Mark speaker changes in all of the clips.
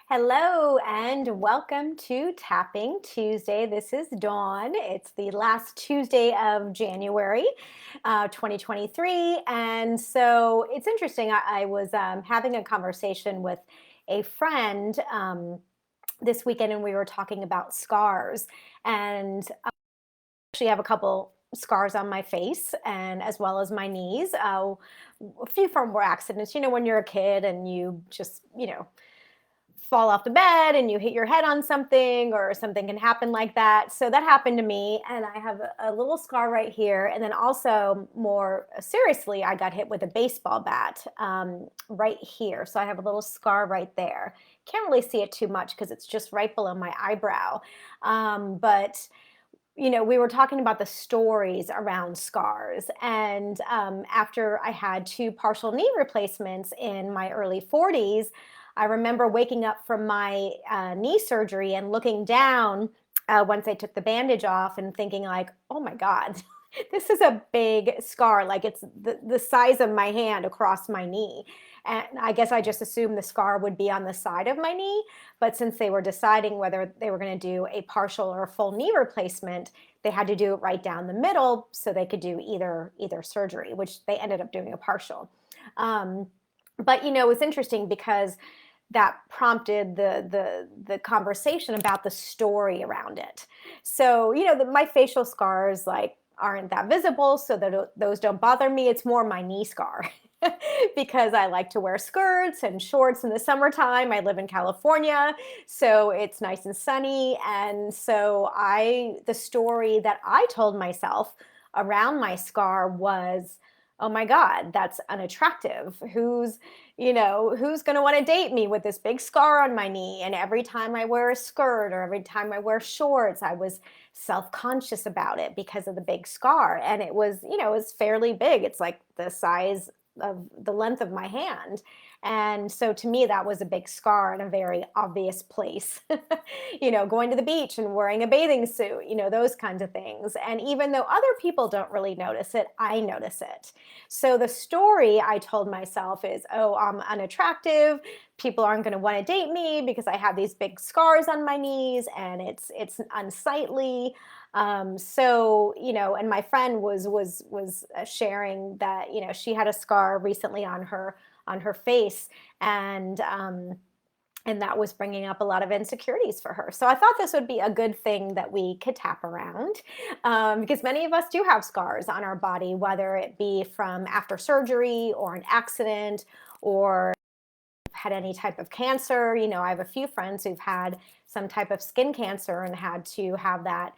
Speaker 1: Hello and welcome to Tapping Tuesday. This is Dawn. It's the last Tuesday of January 2023. And so it's interesting. I was having a conversation with a friend this weekend, and we were talking about scars. And I actually have a couple scars on my face and as well as my knees. A few from were accidents, when you're a kid and you just, fall off the bed and you hit your head on something or something can happen like that. So that happened to me, and I have a little scar right here. And then also more seriously, I got hit with a baseball bat right here. So I have a little scar right there. Can't really see it too much because it's just right below my eyebrow. But we were talking about the stories around scars. And after I had two partial knee replacements in my early 40s, I remember waking up from my knee surgery and looking down once I took the bandage off and thinking like, oh my God, this is a big scar. Like it's the size of my hand across my knee. And I guess I just assumed the scar would be on the side of my knee. But since they were deciding whether they were going to do a partial or a full knee replacement, they had to do it right down the middle so they could do either surgery, which they ended up doing a partial. But it was interesting because that prompted the conversation about the story around it. So my facial scars like aren't that visible, so that those don't bother me. It's more my knee scar. Because I like to wear skirts and shorts in the summertime. I live in California, so it's nice and sunny. And so the story that I told myself around my scar was, oh my God, that's unattractive. Who's going to want to date me with this big scar on my knee? And every time I wear a skirt or every time I wear shorts, I was self-conscious about it because of the big scar. And it was fairly big. It's like the size of the length of my hand. And so to me, that was a big scar in a very obvious place. Going to the beach and wearing a bathing suit, those kinds of things. And even though other people don't really notice it, I notice it. So the story I told myself is, oh, I'm unattractive. People aren't going to want to date me because I have these big scars on my knees and it's unsightly. And my friend was sharing that she had a scar recently on her face, and that was bringing up a lot of insecurities for her. So I thought this would be a good thing that we could tap around, because many of us do have scars on our body, whether it be from after surgery or an accident or had any type of cancer. I have a few friends who've had some type of skin cancer and had to have that,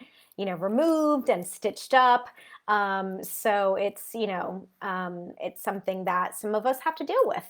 Speaker 1: removed and stitched up. So it's something that some of us have to deal with.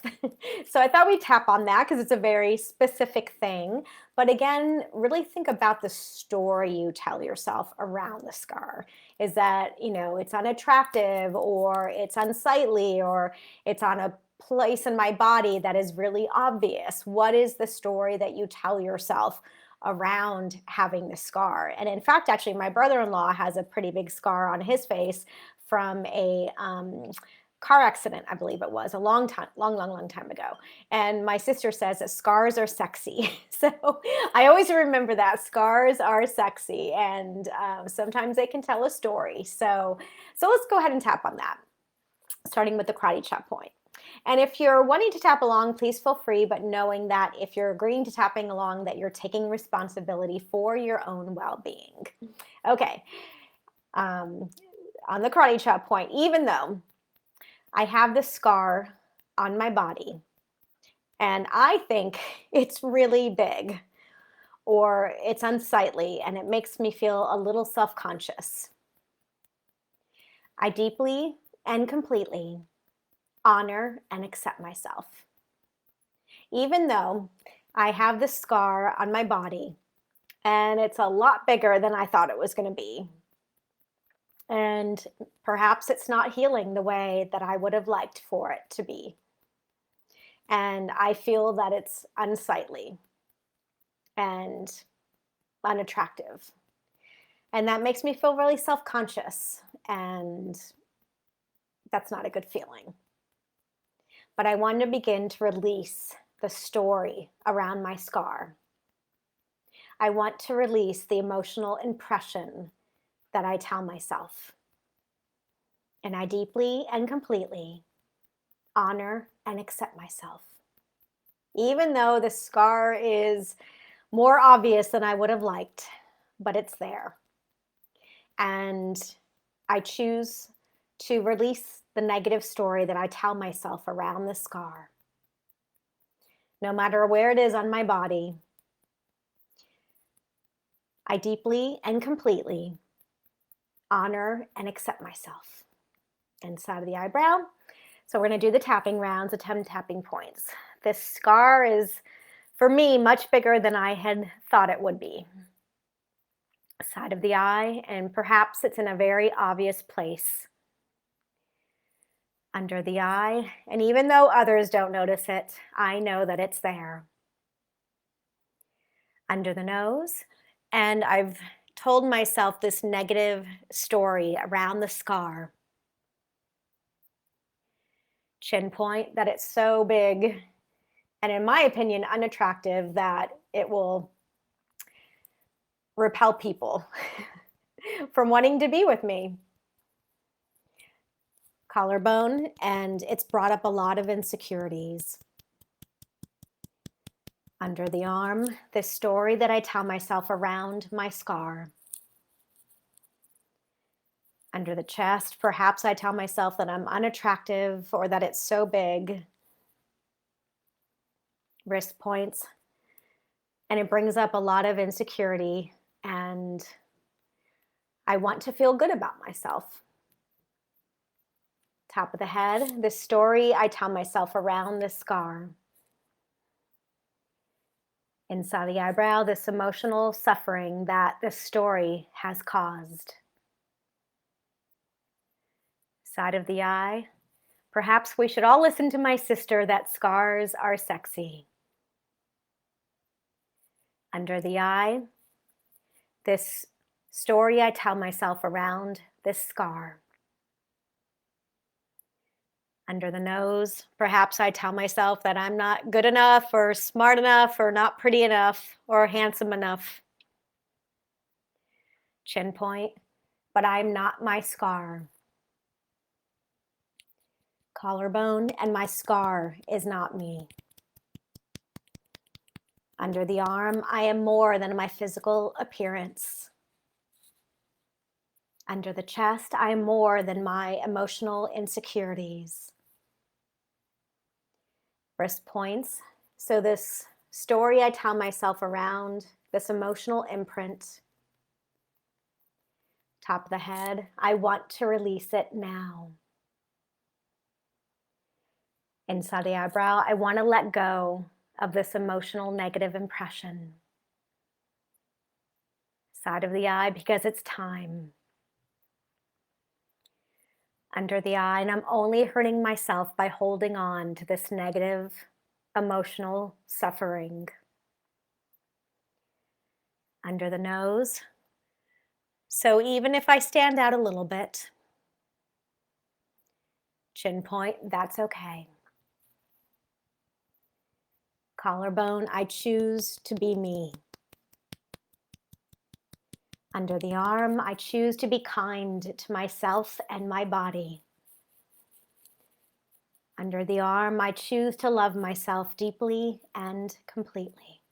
Speaker 1: So I thought we'd tap on that because it's a very specific thing. But again, really think about the story you tell yourself around the scar. Is that, it's unattractive or it's unsightly or it's on a place in my body that is really obvious? What is the story that you tell yourself around having the scar? And in fact, actually, my brother-in-law has a pretty big scar on his face from a car accident, I believe it was, a long time ago. And my sister says that scars are sexy. So I always remember that scars are sexy, and sometimes they can tell a story. So let's go ahead and tap on that, starting with the karate chop point. And if you're wanting to tap along, please feel free, but knowing that if you're agreeing to tapping along, that you're taking responsibility for your own well-being. Okay, on the karate chop point, even though I have this scar on my body and I think it's really big or it's unsightly and it makes me feel a little self-conscious, I deeply and completely honor and accept myself. Even though I have this scar on my body and it's a lot bigger than I thought it was going to be. And perhaps it's not healing the way that I would have liked for it to be. And I feel that it's unsightly and unattractive. And that makes me feel really self-conscious, and that's not a good feeling. But I want to begin to release the story around my scar. I want to release the emotional impression that I tell myself. And I deeply and completely honor and accept myself. Even though the scar is more obvious than I would have liked, but it's there. And I choose to release the negative story that I tell myself around the scar. No matter where it is on my body, I deeply and completely honor and accept myself. Inside of the eyebrow. So we're going to do the tapping rounds, the 10 tapping points. This scar is, for me, much bigger than I had thought it would be. Side of the eye, and perhaps it's in a very obvious place. Under the eye, and even though others don't notice it, I know that it's there. Under the nose, and I've told myself this negative story around the scar. Chin point, that it's so big, and in my opinion, unattractive, that it will repel people from wanting to be with me. Collarbone, and it's brought up a lot of insecurities. Under the arm, this story that I tell myself around my scar. Under the chest, perhaps I tell myself that I'm unattractive or that it's so big. Wrist points, and it brings up a lot of insecurity, and I want to feel good about myself. Top of the head, this story I tell myself around this scar. Inside the eyebrow, this emotional suffering that this story has caused. Side of the eye, perhaps we should all listen to my sister that scars are sexy. Under the eye, this story I tell myself around this scar. Under the nose, perhaps I tell myself that I'm not good enough or smart enough or not pretty enough or handsome enough. Chin point, but I'm not my scar. Collarbone, and my scar is not me. Under the arm, I am more than my physical appearance. Under the chest, I am more than my emotional insecurities. Wrist points. So this story I tell myself around this emotional imprint. Top of the head, I want to release it now. Inside the eyebrow, I want to let go of this emotional negative impression. Side of the eye, because it's time. Under the eye, and I'm only hurting myself by holding on to this negative emotional suffering. Under the nose. So even if I stand out a little bit, chin point, that's okay. Collarbone, I choose to be me. Under the arm, I choose to be kind to myself and my body. Under the arm, I choose to love myself deeply and completely.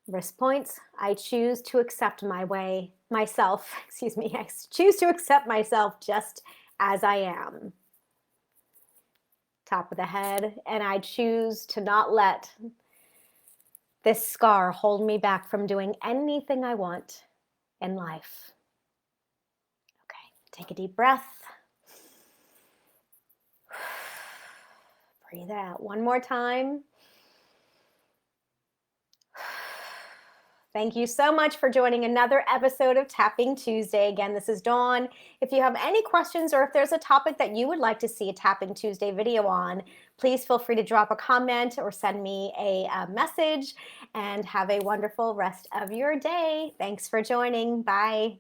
Speaker 1: Wrist points, I choose to accept I choose to accept myself just as I am. Top of the head, and I choose to not let this scar hold me back from doing anything I want in life. Okay, take a deep breath. Breathe out one more time. Thank you so much for joining another episode of Tapping Tuesday. Again, this is Dawn. If you have any questions or if there's a topic that you would like to see a Tapping Tuesday video on, please feel free to drop a comment or send me a message, and have a wonderful rest of your day. Thanks for joining. Bye.